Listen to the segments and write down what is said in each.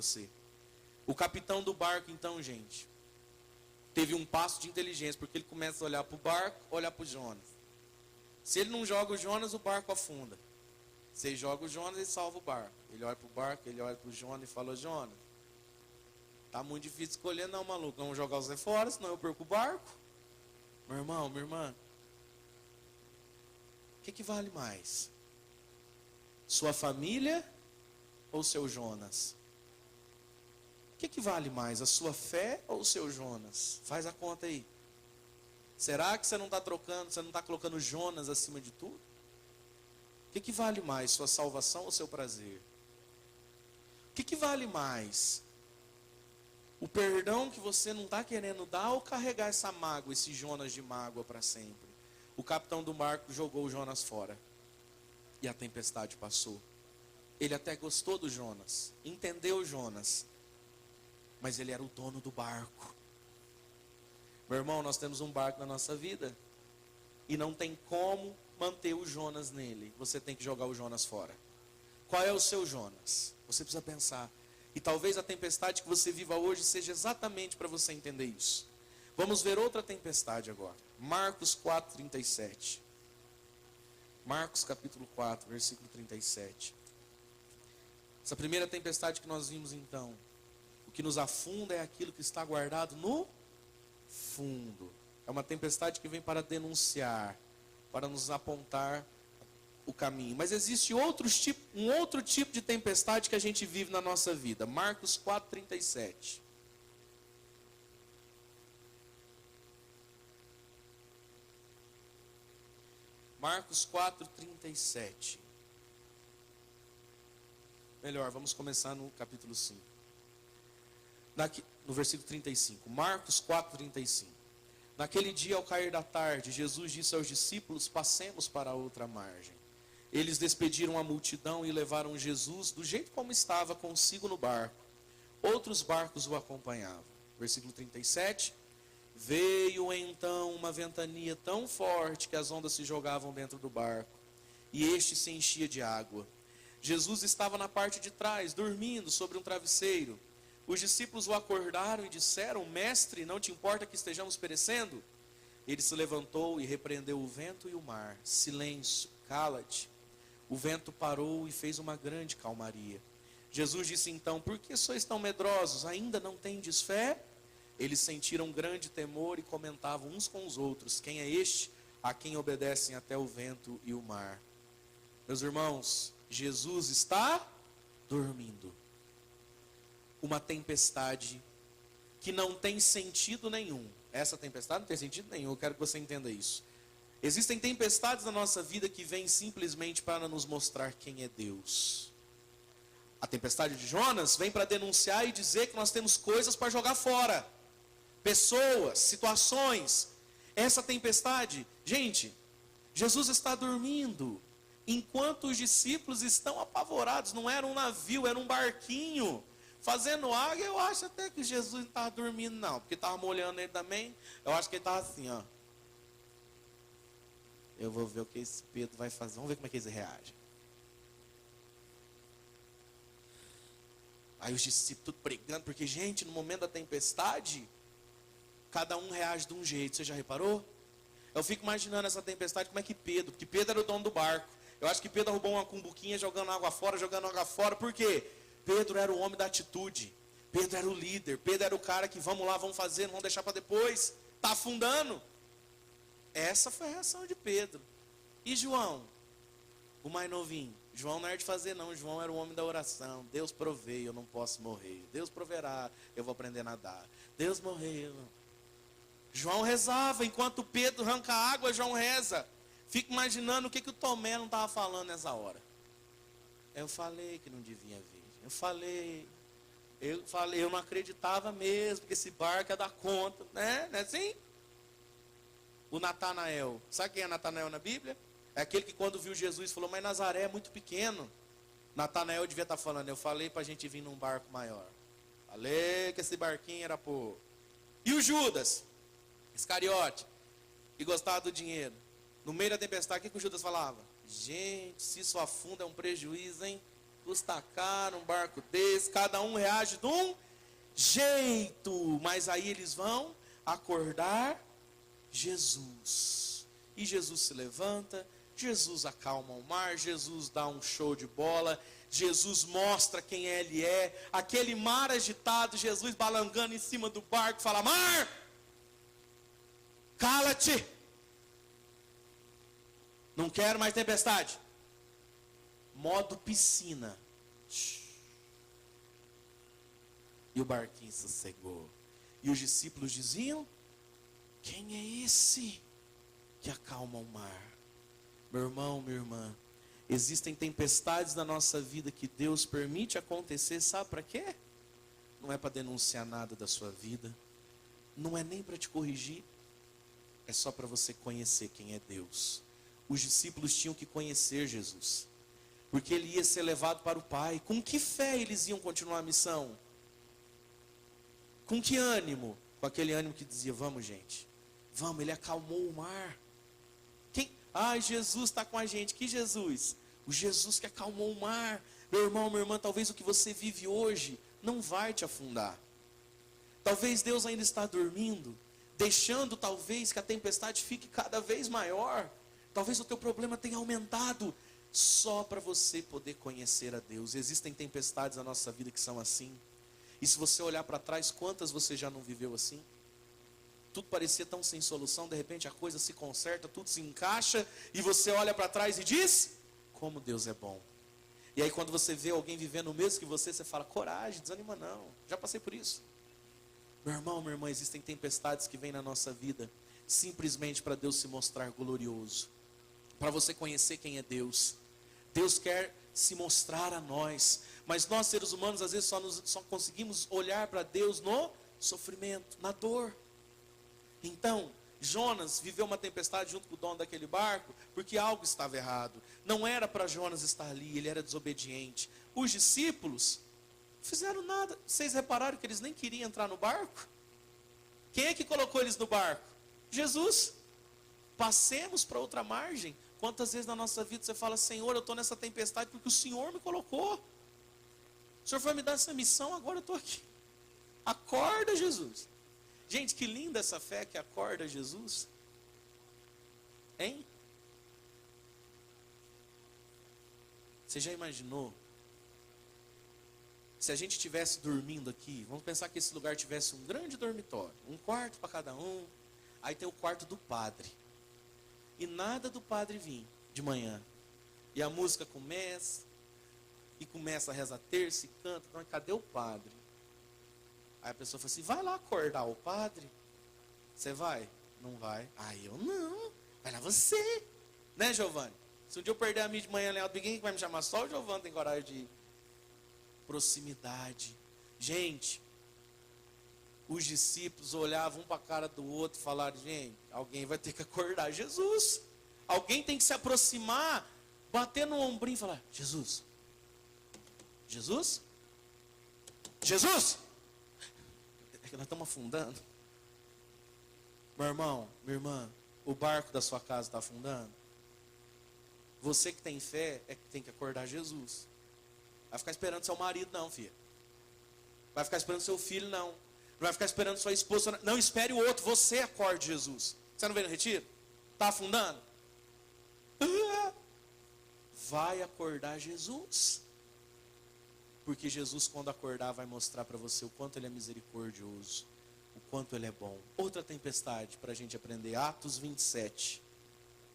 você. O capitão do barco, então, gente, teve um passo de inteligência, porque ele começa a olhar para o barco, olhar para o Jonas. Se ele não joga o Jonas, o barco afunda. Se ele joga o Jonas, ele salva o barco. Ele olha para o barco, ele olha para o Jonas e fala: Jonas, tá muito difícil escolher não, maluco. Vamos jogar você fora, senão eu perco o barco. Meu irmão, minha irmã, o que vale mais? Sua família ou seu Jonas? O que vale mais? A sua fé ou o seu Jonas? Faz a conta aí. Será que você não está trocando, você não está colocando Jonas acima de tudo? O que vale mais? Sua salvação ou seu prazer? O que vale mais? O perdão que você não está querendo dar ou carregar essa mágoa, esse Jonas de mágoa para sempre? O capitão do barco jogou o Jonas fora. E a tempestade passou. Ele até gostou do Jonas, entendeu o Jonas, mas ele era o dono do barco. Meu irmão, nós temos um barco na nossa vida e não tem como manter o Jonas nele. Você tem que jogar o Jonas fora. Qual é o seu Jonas? Você precisa pensar. E talvez a tempestade que você viva hoje seja exatamente para você entender isso. Vamos ver outra tempestade agora. Marcos 4:37. Marcos capítulo 4, versículo 37. Essa primeira tempestade que nós vimos então, o que nos afunda é aquilo que está guardado no fundo. É uma tempestade que vem para denunciar, para nos apontar o caminho. Mas existe um outro tipo de tempestade que a gente vive na nossa vida. Marcos 4:37. Marcos 4:37. Melhor, vamos começar no capítulo 5. No versículo 35. Marcos 4:35. Naquele dia, ao cair da tarde, Jesus disse aos discípulos: passemos para a outra margem. Eles despediram a multidão e levaram Jesus do jeito como estava consigo no barco. Outros barcos o acompanhavam. Versículo 37. Veio então uma ventania tão forte que as ondas se jogavam dentro do barco, e este se enchia de água. Jesus estava na parte de trás, dormindo sobre um travesseiro. Os discípulos o acordaram e disseram: Mestre, não te importa que estejamos perecendo? Ele se levantou e repreendeu o vento e o mar. Silêncio, cala-te. O vento parou e fez uma grande calmaria. Jesus disse então: Por que sois tão medrosos? Ainda não tendes fé? Eles sentiram grande temor e comentavam uns com os outros: Quem é este a quem obedecem até o vento e o mar? Meus irmãos, Jesus está dormindo. Uma tempestade que não tem sentido nenhum. Essa tempestade não tem sentido nenhum, eu quero que você entenda isso. Existem tempestades na nossa vida que vêm simplesmente para nos mostrar quem é Deus. A tempestade de Jonas vem para denunciar e dizer que nós temos coisas para jogar fora. Pessoas, situações. Essa tempestade, gente, Jesus está dormindo. Enquanto os discípulos estão apavorados, não era um navio, era um barquinho fazendo água. Eu acho até que Jesus não estava dormindo não, porque estava molhando ele também. Eu acho que ele estava assim, ó. Eu vou ver o que esse Pedro vai fazer, vamos ver como é que eles reagem. Aí os discípulos tudo pregando, porque gente, no momento da tempestade, cada um reage de um jeito, você já reparou? Eu fico imaginando essa tempestade, como é que Pedro, porque Pedro era o dono do barco. Eu acho que Pedro roubou uma cumbuquinha jogando água fora, por quê? Pedro era o homem da atitude, Pedro era o líder, Pedro era o cara que vamos lá, vamos fazer, não vamos deixar para depois, está afundando. Essa foi a reação de Pedro. E João, o mais novinho? João não era de fazer não, João era o homem da oração. Deus provei, eu não posso morrer. Deus proverá, eu vou aprender a nadar. Deus morreu. João rezava, enquanto Pedro arranca a água, João reza. Fico imaginando o que o Tomé não estava falando nessa hora. Eu falei que não devia vir. Eu não acreditava mesmo que esse barco ia dar conta, né? Não é assim? O Natanael, sabe quem é Natanael na Bíblia? É aquele que quando viu Jesus falou: mas Nazaré é muito pequeno. Natanael devia estar falando: eu falei para a gente vir num barco maior. Falei que esse barquinho era pouco. E o Judas Iscariote, que gostava do dinheiro, no meio da tempestade, o que o Judas falava? Gente, se isso afunda é um prejuízo, hein? Custa caro um barco desse, cada um reage de um jeito. Mas aí eles vão acordar Jesus. E Jesus se levanta, Jesus acalma o mar, Jesus dá um show de bola, Jesus mostra quem ele é. Aquele mar agitado, Jesus balangando em cima do barco, fala: mar, cala-te, não quero mais tempestade. Modo piscina. E o barquinho sossegou. E os discípulos diziam: quem é esse que acalma o mar? Meu irmão, minha irmã, existem tempestades na nossa vida que Deus permite acontecer, sabe para quê? Não é para denunciar nada da sua vida, não é nem para te corrigir, é só para você conhecer quem é Deus. Os discípulos tinham que conhecer Jesus, porque ele ia ser levado para o Pai. Com que fé eles iam continuar a missão? Com que ânimo? Com aquele ânimo que dizia: vamos, gente, vamos, ele acalmou o mar. Ai, Jesus está com a gente. Que Jesus? O Jesus que acalmou o mar. Meu irmão, minha irmã, talvez o que você vive hoje não vai te afundar. Talvez Deus ainda está dormindo, deixando talvez que a tempestade fique cada vez maior. Talvez o teu problema tenha aumentado, só para você poder conhecer a Deus. Existem tempestades na nossa vida que são assim. E se você olhar para trás, quantas você já não viveu assim? Tudo parecia tão sem solução, de repente a coisa se conserta, tudo se encaixa, e você olha para trás e diz: como Deus é bom. E aí quando você vê alguém vivendo o mesmo que você fala: coragem, desanima não, já passei por isso. Meu irmão, minha irmã, existem tempestades que vêm na nossa vida, simplesmente para Deus se mostrar glorioso, para você conhecer quem é Deus. Deus quer se mostrar a nós, mas nós seres humanos às vezes só conseguimos olhar para Deus no sofrimento, na dor. Então, Jonas viveu uma tempestade junto com o dono daquele barco, porque algo estava errado. Não era para Jonas estar ali, ele era desobediente. Os discípulos fizeram nada. Vocês repararam que eles nem queriam entrar no barco? Quem é que colocou eles no barco? Jesus. Passemos para outra margem. Quantas vezes na nossa vida você fala: Senhor, eu estou nessa tempestade porque o Senhor me colocou. O Senhor foi me dar essa missão, agora eu estou aqui. Acorda, Jesus. Gente, que linda essa fé que acorda Jesus. Hein? Você já imaginou? Se a gente estivesse dormindo aqui, vamos pensar que esse lugar tivesse um grande dormitório, um quarto para cada um, aí tem o quarto do padre. E nada do padre vir de manhã. E a música começa, e começa a rezar terça e canta, então cadê o padre? Aí a pessoa fala assim: vai lá acordar o padre. Você vai? Não vai? Ah, eu não. Vai lá você. Né, Giovanni? Se um dia eu perder a mim de manhã, Leandro, ninguém vai me chamar, só o Giovanni tem coragem de ir. Proximidade. Gente, os discípulos olhavam um para a cara do outro e falaram: gente, alguém vai ter que acordar Jesus. Alguém tem que se aproximar, bater no ombrinho e falar: Jesus. Jesus? Jesus? Que nós estamos afundando. Meu irmão, minha irmã, o barco da sua casa está afundando. Você que tem fé é que tem que acordar Jesus. Vai ficar esperando seu marido não, filha. Vai ficar esperando seu filho não. Não vai ficar esperando sua esposa não. Espere o outro, você acorde Jesus. Você não veio no retiro? Está afundando? Vai acordar Jesus. Porque Jesus, quando acordar, vai mostrar para você o quanto ele é misericordioso, o quanto ele é bom. Outra tempestade para a gente aprender, Atos 27.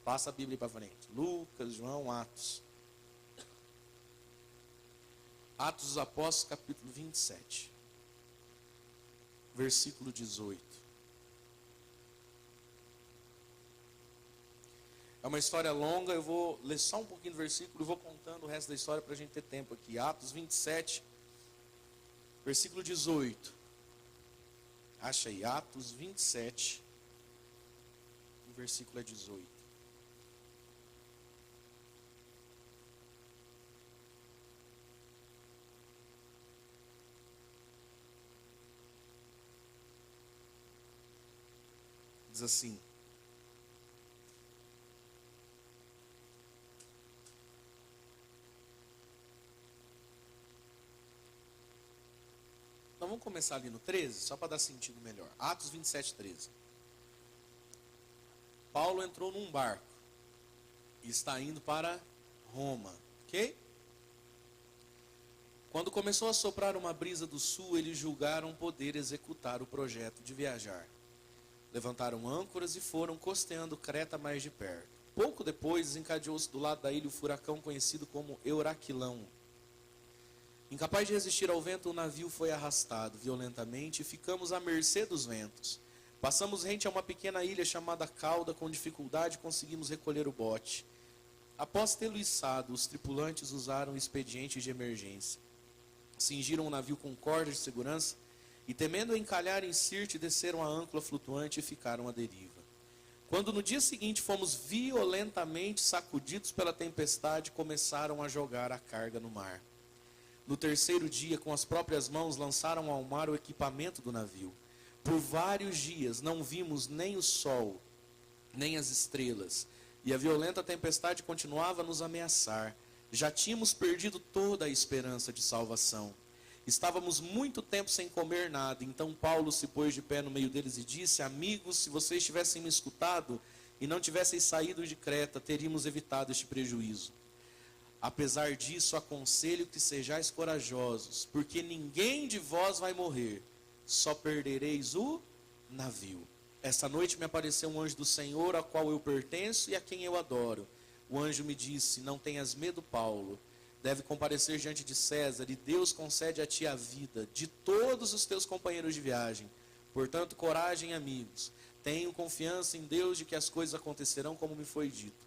Passa a Bíblia para frente. Lucas, João, Atos. Atos dos Apóstolos, capítulo 27. Versículo 18. É uma história longa, eu vou ler só um pouquinho do versículo e vou contando o resto da história para a gente ter tempo aqui. Atos 27, versículo 18. Acha aí, Atos 27, o versículo é 18. Diz assim: Então vamos começar ali no 13, só para dar sentido melhor. Atos 27, 13. Paulo entrou num barco e está indo para Roma, ok? Quando começou a soprar uma brisa do sul, eles julgaram poder executar o projeto de viajar. Levantaram âncoras e foram costeando Creta mais de perto. Pouco depois, desencadeou-se do lado da ilha o furacão conhecido como Euraquilão. Incapaz de resistir ao vento, o navio foi arrastado violentamente e ficamos à mercê dos ventos. Passamos rente a uma pequena ilha chamada Cauda, com dificuldade conseguimos recolher o bote. Após tê-lo içado, os tripulantes usaram expedientes de emergência. Cingiram o navio com cordas de segurança e, temendo encalhar em Sirte, desceram a âncora flutuante e ficaram à deriva. Quando no dia seguinte fomos violentamente sacudidos pela tempestade, começaram a jogar a carga no mar. No terceiro dia, com as próprias mãos, lançaram ao mar o equipamento do navio. Por vários dias não vimos nem o sol, nem as estrelas, e a violenta tempestade continuava a nos ameaçar. Já tínhamos perdido toda a esperança de salvação. Estávamos muito tempo sem comer nada. Então Paulo se pôs de pé no meio deles e disse: amigos, se vocês tivessem me escutado e não tivessem saído de Creta, teríamos evitado este prejuízo. Apesar disso, aconselho que sejais corajosos, porque ninguém de vós vai morrer, só perdereis o navio. Esta noite me apareceu um anjo do Senhor, a qual eu pertenço e a quem eu adoro. O anjo me disse: não tenhas medo, Paulo. Deve comparecer diante de César, e Deus concede a ti a vida de todos os teus companheiros de viagem. Portanto, coragem, amigos. Tenho confiança em Deus de que as coisas acontecerão como me foi dito.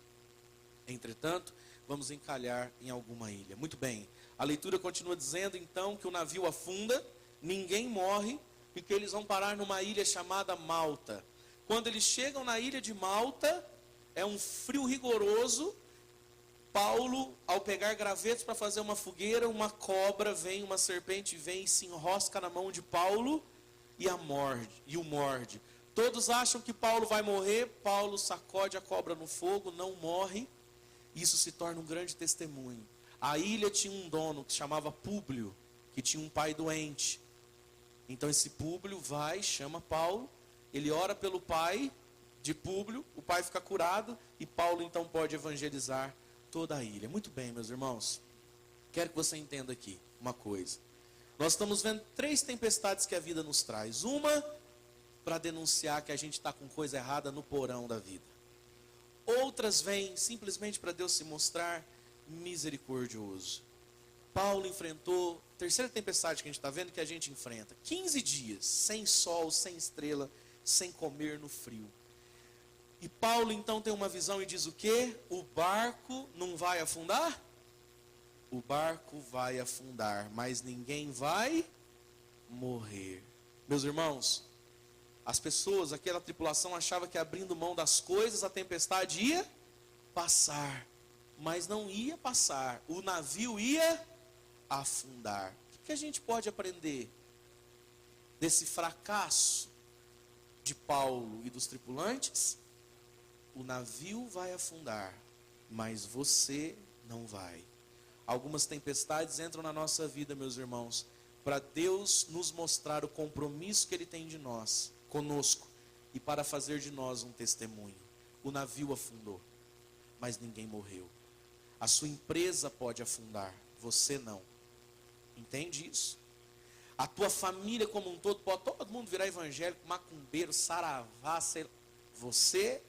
Entretanto, vamos encalhar em alguma ilha. Muito bem. A leitura continua dizendo, então, que o navio afunda, ninguém morre, e que eles vão parar numa ilha chamada Malta. Quando eles chegam na ilha de Malta, é um frio rigoroso. Paulo, ao pegar gravetos para fazer uma fogueira, uma cobra vem, uma serpente vem e se enrosca na mão de Paulo e o morde. Todos acham que Paulo vai morrer. Paulo sacode a cobra no fogo, não morre. Isso se torna um grande testemunho. A ilha tinha um dono que se chamava Públio, que tinha um pai doente. Então esse Públio vai, chama Paulo, ele ora pelo pai de Públio, o pai fica curado e Paulo então pode evangelizar toda a ilha. Muito bem, meus irmãos. Quero que você entenda aqui uma coisa. Nós estamos vendo 3 tempestades que a vida nos traz. Uma, para denunciar que a gente está com coisa errada no porão da vida. Outras vêm simplesmente para Deus se mostrar misericordioso. Paulo enfrentou, terceira tempestade que a gente está vendo que a gente enfrenta. 15 dias, sem sol, sem estrela, sem comer no frio. E Paulo então tem uma visão e diz o quê? O barco não vai afundar? O barco vai afundar, mas ninguém vai morrer. Meus irmãos, as pessoas, aquela tripulação achava que abrindo mão das coisas, a tempestade ia passar. Mas não ia passar, o navio ia afundar. O que a gente pode aprender desse fracasso de Paulo e dos tripulantes? O navio vai afundar, mas você não vai. Algumas tempestades entram na nossa vida, meus irmãos, para Deus nos mostrar o compromisso que Ele tem de nós, conosco, e para fazer de nós um testemunho. O navio afundou, mas ninguém morreu. A sua empresa pode afundar, você não. Entende isso? A tua família como um todo, pode todo mundo virar evangélico, macumbeiro, saravá, você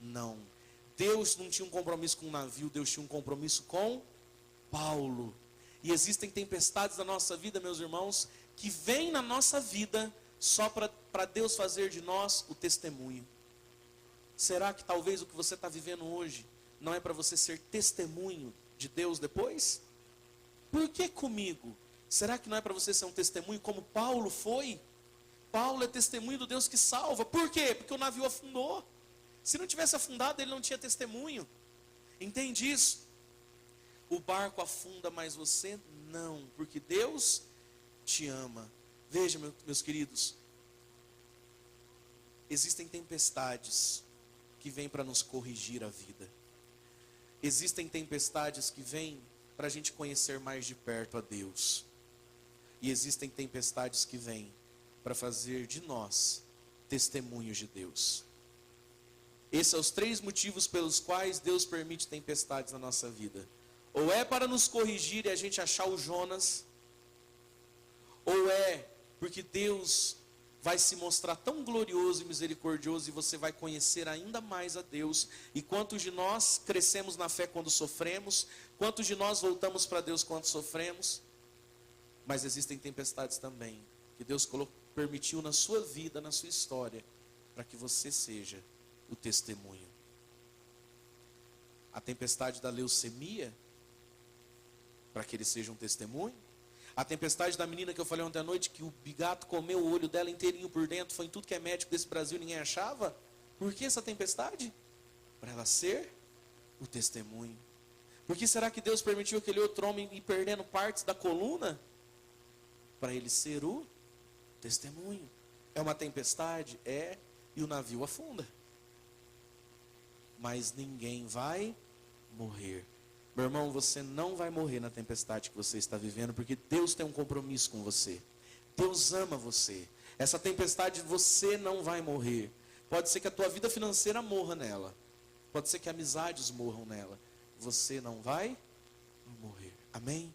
não. Deus não tinha um compromisso com o navio, Deus tinha um compromisso com Paulo. E existem tempestades na nossa vida, meus irmãos, que vêm na nossa vida só para Deus fazer de nós o testemunho. Será que talvez o que você está vivendo hoje não é para você ser testemunho de Deus depois? Por que comigo? Será que não é para você ser um testemunho como Paulo foi? Paulo é testemunho do Deus que salva. Por quê? Porque o navio afundou. Se não tivesse afundado, ele não tinha testemunho. Entende isso? O barco afunda, mas você não, porque Deus te ama. Veja, meus queridos, existem tempestades que vêm para nos corrigir a vida. Existem tempestades que vêm para a gente conhecer mais de perto a Deus. E existem tempestades que vêm para fazer de nós testemunhos de Deus. Esses são os 3 motivos pelos quais Deus permite tempestades na nossa vida. Ou é para nos corrigir e a gente achar o Jonas, ou é porque Deus vai se mostrar tão glorioso e misericordioso e você vai conhecer ainda mais a Deus. E quantos de nós crescemos na fé quando sofremos? Quantos de nós voltamos para Deus quando sofremos? Mas existem tempestades também que Deus permitiu na sua vida, na sua história, para que você seja o testemunho. A tempestade da leucemia, para que ele seja um testemunho. A tempestade da menina que eu falei ontem à noite, que o bigato comeu o olho dela inteirinho por dentro, foi em tudo que é médico desse Brasil, ninguém achava. Por que essa tempestade? Para ela ser o testemunho. Por que será que Deus permitiu aquele outro homem ir perdendo partes da coluna? Para ele ser o testemunho. É uma tempestade? É, e o navio afunda. Mas ninguém vai morrer. Meu irmão, você não vai morrer na tempestade que você está vivendo, porque Deus tem um compromisso com você. Deus ama você. Essa tempestade você não vai morrer. Pode ser que a tua vida financeira morra nela. Pode ser que amizades morram nela. Você não vai morrer. Amém?